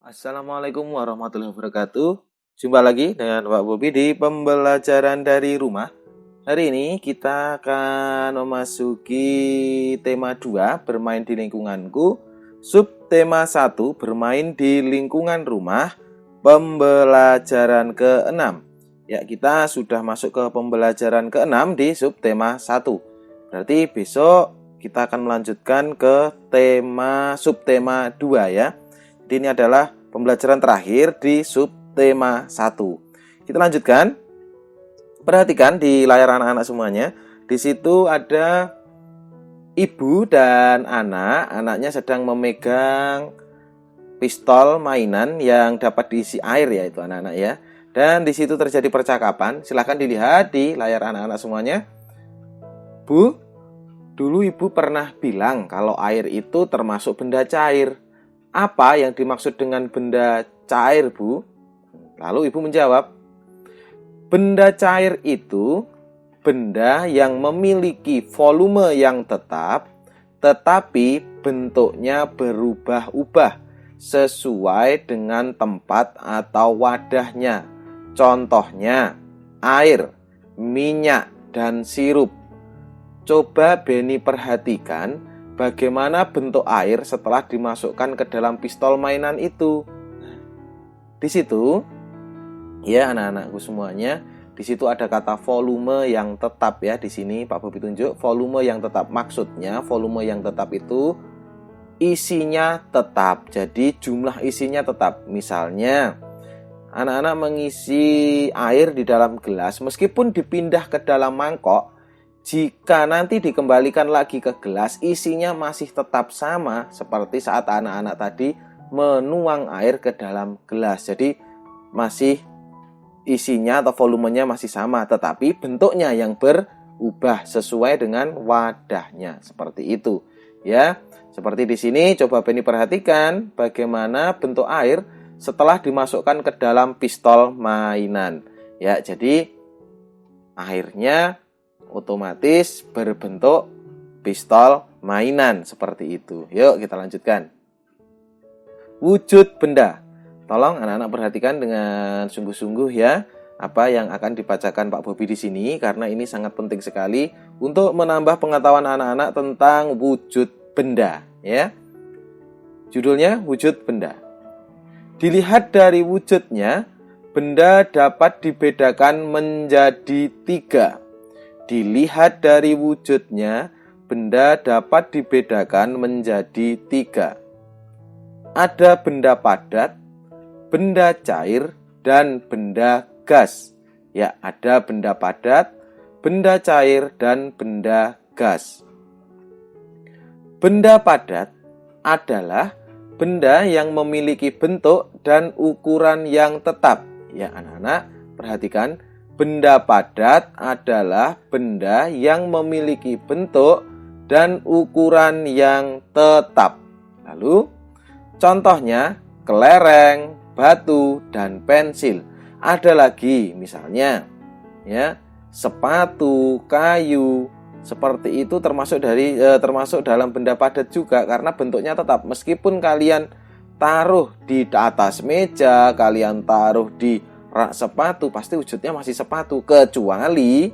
Assalamualaikum warahmatullahi wabarakatuh. Jumpa lagi dengan Pak Bobi di pembelajaran dari rumah. Hari ini kita akan memasuki tema 2, bermain di lingkunganku. Subtema 1, bermain di lingkungan rumah. Pembelajaran ke-6. Ya, kita sudah masuk ke pembelajaran ke-6 di subtema 1. Berarti besok kita akan melanjutkan ke subtema 2 ya. Ini adalah pembelajaran terakhir di subtema 1. Kita lanjutkan. Perhatikan di layar anak-anak semuanya. Di situ ada ibu dan anak. Anaknya sedang memegang pistol mainan yang dapat diisi air ya, itu anak-anak ya. Dan di situ terjadi percakapan. Silahkan dilihat di layar anak-anak semuanya. Bu, dulu ibu pernah bilang kalau air itu termasuk benda cair. Apa yang dimaksud dengan benda cair, Bu? Lalu ibu menjawab, benda cair itu benda yang memiliki volume yang tetap, tetapi bentuknya berubah-ubah sesuai dengan tempat atau wadahnya. Contohnya, air, minyak, dan sirup. Coba Beni perhatikan bagaimana bentuk air setelah dimasukkan ke dalam pistol mainan itu. Di situ, ya anak-anakku semuanya, di situ ada kata volume yang tetap ya. Di sini Pak Bobi tunjuk volume yang tetap. Maksudnya volume yang tetap itu isinya tetap. Jadi jumlah isinya tetap. Misalnya, anak-anak mengisi air di dalam gelas meskipun dipindah ke dalam mangkok. Jika nanti dikembalikan lagi ke gelas, isinya masih tetap sama seperti saat anak-anak tadi menuang air ke dalam gelas. Jadi masih isinya atau volumenya masih sama, tetapi bentuknya yang berubah sesuai dengan wadahnya. Seperti itu. Ya, seperti di sini coba Beni perhatikan bagaimana bentuk air setelah dimasukkan ke dalam pistol mainan. Ya, jadi airnya otomatis berbentuk pistol mainan seperti itu. Yuk kita lanjutkan. Wujud benda. Tolong anak-anak perhatikan dengan sungguh-sungguh ya apa yang akan dibacakan Pak Bobi di sini, karena ini sangat penting sekali untuk menambah pengetahuan anak-anak tentang wujud benda ya. Judulnya wujud benda. Dilihat dari wujudnya, benda dapat dibedakan menjadi 3. Dilihat dari wujudnya, benda dapat dibedakan menjadi 3. Ada benda padat, benda cair, dan benda gas. Ya, ada benda padat, benda cair, dan benda gas. Benda padat adalah benda yang memiliki bentuk dan ukuran yang tetap. Ya, anak-anak, perhatikan. Benda padat adalah benda yang memiliki bentuk dan ukuran yang tetap. Lalu, contohnya kelereng, batu, dan pensil. Ada lagi misalnya ya, sepatu, kayu, seperti itu termasuk dalam benda padat juga karena bentuknya tetap. Meskipun kalian taruh di atas meja, kalian taruh di rak sepatu, pasti wujudnya masih sepatu, kecuali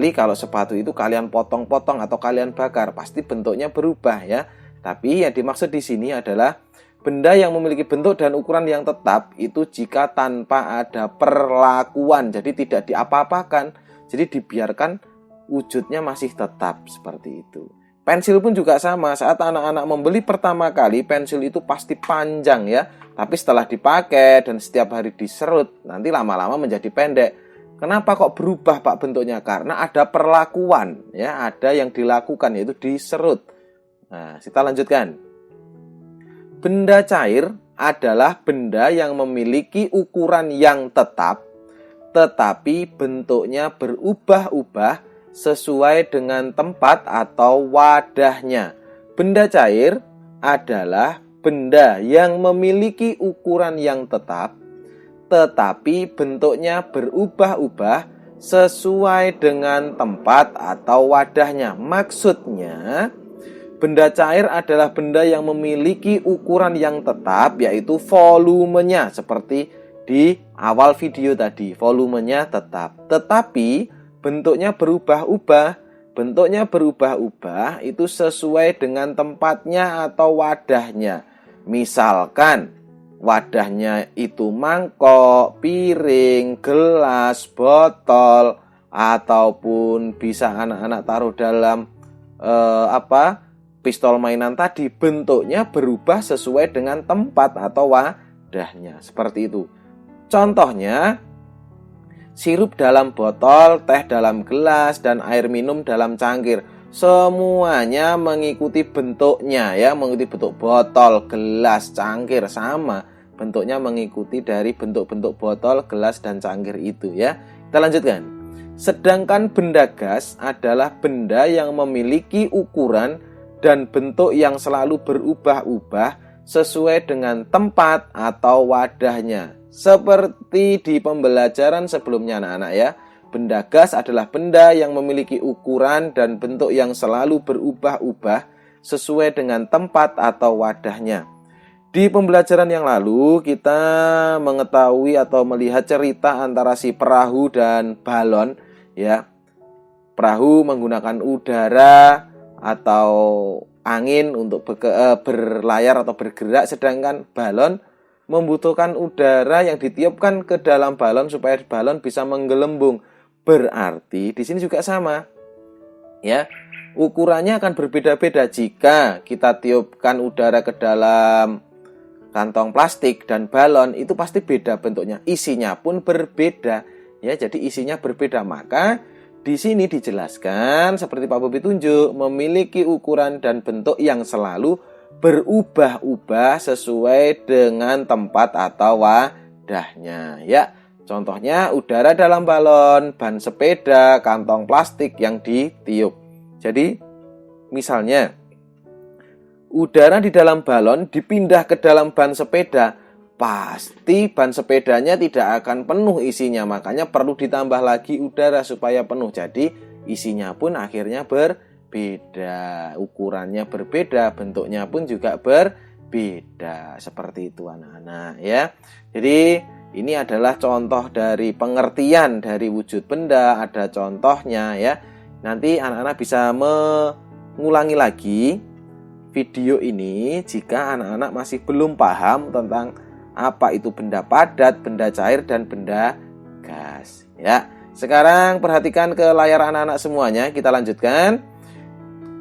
kalau sepatu itu kalian potong-potong atau kalian bakar, pasti bentuknya berubah ya. Tapi yang dimaksud di sini adalah benda yang memiliki bentuk dan ukuran yang tetap itu jika tanpa ada perlakuan, jadi tidak diapa-apakan, jadi dibiarkan wujudnya masih tetap seperti itu. Pensil pun juga sama, saat anak-anak membeli pertama kali, pensil itu pasti panjang ya. Tapi setelah dipakai dan setiap hari diserut, nanti lama-lama menjadi pendek. Kenapa kok berubah Pak bentuknya? Karena ada perlakuan ya, ada yang dilakukan yaitu diserut. Nah, kita lanjutkan. Benda cair adalah benda yang memiliki ukuran yang tetap, tetapi bentuknya berubah-ubah sesuai dengan tempat atau wadahnya. Benda cair adalah benda yang memiliki ukuran yang tetap, tetapi bentuknya berubah-ubah sesuai dengan tempat atau wadahnya. Maksudnya, Benda cair adalah benda yang memiliki ukuran yang tetap, yaitu volumenya, seperti di awal video tadi, volumenya tetap. Tetapi bentuknya berubah-ubah. Bentuknya berubah-ubah itu sesuai dengan tempatnya atau wadahnya. Misalkan wadahnya itu mangkok, piring, gelas, botol, ataupun bisa anak-anak taruh dalam pistol mainan tadi, bentuknya berubah sesuai dengan tempat atau wadahnya. Seperti itu. Contohnya, sirup dalam botol, teh dalam gelas, dan air minum dalam cangkir. Semuanya mengikuti bentuknya ya, mengikuti bentuk botol, gelas, cangkir, sama. Bentuknya mengikuti dari bentuk-bentuk botol, gelas, dan cangkir itu ya. Kita lanjutkan. Sedangkan benda gas adalah benda yang memiliki ukuran dan bentuk yang selalu berubah-ubah sesuai dengan tempat atau wadahnya. Seperti di pembelajaran sebelumnya anak-anak ya. Benda gas adalah benda yang memiliki ukuran dan bentuk yang selalu berubah-ubah sesuai dengan tempat atau wadahnya. Di pembelajaran yang lalu kita mengetahui atau melihat cerita antara si perahu dan balon ya. Perahu menggunakan udara atau angin untuk berlayar atau bergerak, sedangkan balon membutuhkan udara yang ditiupkan ke dalam balon supaya balon bisa menggelembung. Berarti di sini juga sama. Ya. Ukurannya akan berbeda-beda jika kita tiupkan udara ke dalam kantong plastik dan balon, itu pasti beda bentuknya. Isinya pun berbeda. Ya, jadi isinya berbeda. Maka di sini dijelaskan seperti Pak Bobi tunjuk, memiliki ukuran dan bentuk yang selalu berubah-ubah sesuai dengan tempat atau wadahnya ya. Contohnya udara dalam balon, ban sepeda, kantong plastik yang ditiup. Jadi misalnya udara di dalam balon dipindah ke dalam ban sepeda, pasti ban sepedanya tidak akan penuh isinya, makanya perlu ditambah lagi udara supaya penuh. Jadi isinya pun akhirnya berbeda, ukurannya berbeda, bentuknya pun juga berbeda. Seperti itu anak-anak ya. Jadi ini adalah contoh dari pengertian dari wujud benda, ada contohnya ya. Nanti anak-anak bisa mengulangi lagi video ini jika anak-anak masih belum paham tentang apa itu benda padat, benda cair, dan benda gas ya. Sekarang perhatikan ke layar anak-anak semuanya. Kita lanjutkan.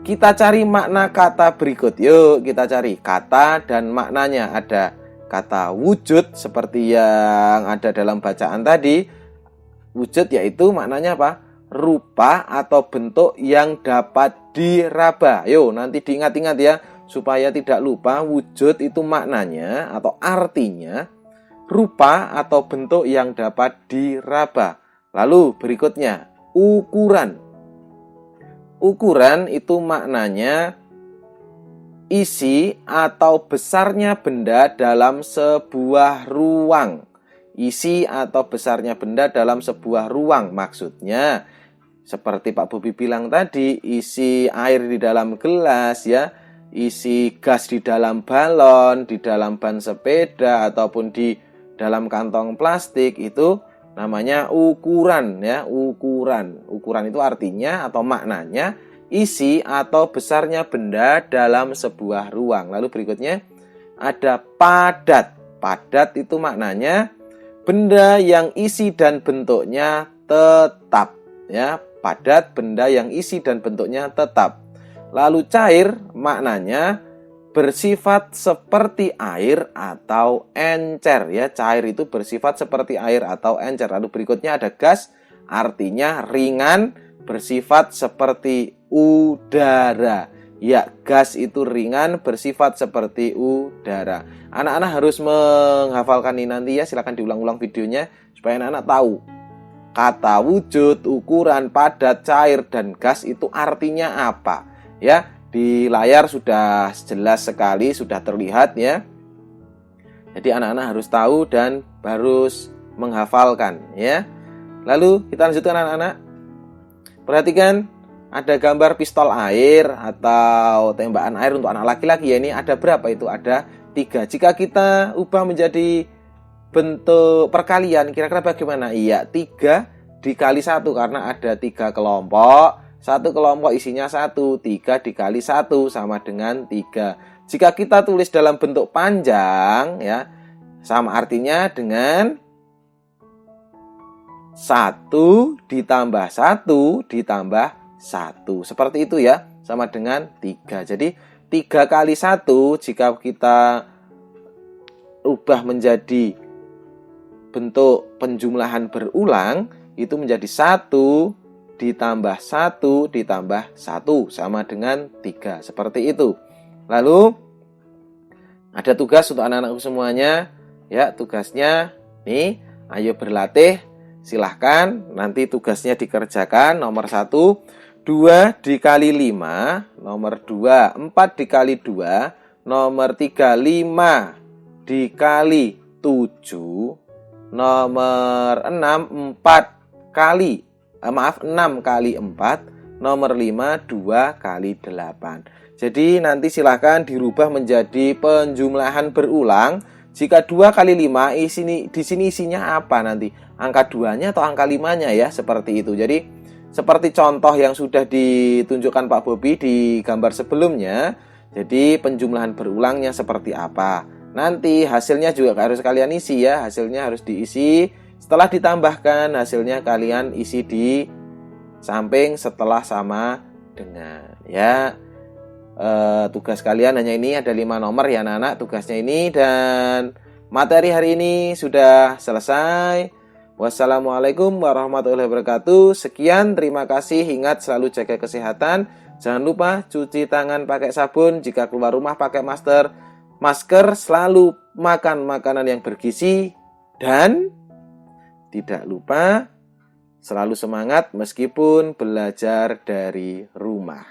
Kita cari makna kata berikut. Yuk kita cari kata dan maknanya. Ada kata wujud seperti yang ada dalam bacaan tadi. Wujud yaitu maknanya apa? Rupa atau bentuk yang dapat diraba. Yuk nanti diingat-ingat ya, supaya tidak lupa. Wujud itu maknanya atau artinya rupa atau bentuk yang dapat diraba. Lalu berikutnya ukuran. Ukuran itu maknanya isi atau besarnya benda dalam sebuah ruang. Isi atau besarnya benda dalam sebuah ruang. Maksudnya seperti Pak Bobi bilang tadi, isi air di dalam gelas ya, isi gas di dalam balon, di dalam ban sepeda, ataupun di dalam kantong plastik, itu namanya ukuran ya. Ukuran itu artinya atau maknanya isi atau besarnya benda dalam sebuah ruang. Lalu berikutnya ada padat. Padat itu maknanya benda yang isi dan bentuknya tetap ya. Padat, benda yang isi dan bentuknya tetap. Lalu cair maknanya bersifat seperti air atau encer ya. Cair itu bersifat seperti air atau encer. Lalu berikutnya ada gas, artinya ringan, bersifat seperti udara. Ya, gas itu ringan, bersifat seperti udara. Anak-anak harus menghafalkan ini nanti ya. Silakan diulang-ulang videonya supaya anak-anak tahu kata wujud, ukuran, padat, cair, dan gas itu artinya apa ya. Di layar sudah jelas sekali, sudah terlihat ya. Jadi anak-anak harus tahu dan harus menghafalkan ya. Lalu kita lanjutkan anak-anak. Perhatikan, ada gambar pistol air atau tembakan air untuk anak laki-laki ya, ini ada berapa itu? Ada 3. Jika kita ubah menjadi bentuk perkalian, kira-kira bagaimana? Iya, 3 dikali 1 karena ada 3 kelompok. Satu kelompok isinya 1, 3 dikali 1 sama dengan 3. Jika kita tulis dalam bentuk panjang ya, sama artinya dengan 1 ditambah 1 ditambah 1. Seperti itu ya, sama dengan 3. Jadi 3 kali 1 jika kita ubah menjadi bentuk penjumlahan berulang, itu menjadi 1 ditambah 1 ditambah 1 sama dengan 3. Seperti itu. Lalu ada tugas untuk anak-anakku semuanya. Ya, tugasnya nih, ayo berlatih. Silahkan, nanti tugasnya dikerjakan. Nomor 1, 2 dikali 5. Nomor 2, 4 dikali 2. Nomor 3, 5 dikali 7. Nomor 6, 6 kali 4. Nomor 5, 2 kali 8. Jadi nanti silahkan dirubah menjadi penjumlahan berulang. Jika 2 kali 5, di sini isinya apa nanti? Angka 2-nya atau angka 5-nya ya, seperti itu. Jadi seperti contoh yang sudah ditunjukkan Pak Bobi di gambar sebelumnya. Jadi penjumlahan berulangnya seperti apa? Nanti hasilnya juga harus kalian isi ya. Hasilnya harus diisi. Setelah ditambahkan, hasilnya kalian isi di samping setelah sama dengan ya. Tugas kalian hanya ini, ada 5 nomor ya anak-anak tugasnya ini. Dan materi hari ini sudah selesai. Wassalamualaikum warahmatullahi wabarakatuh. Sekian, terima kasih. Ingat selalu jaga kesehatan. Jangan lupa cuci tangan pakai sabun. Jika keluar rumah pakai masker, selalu makan makanan yang bergizi, dan tidak lupa selalu semangat meskipun belajar dari rumah.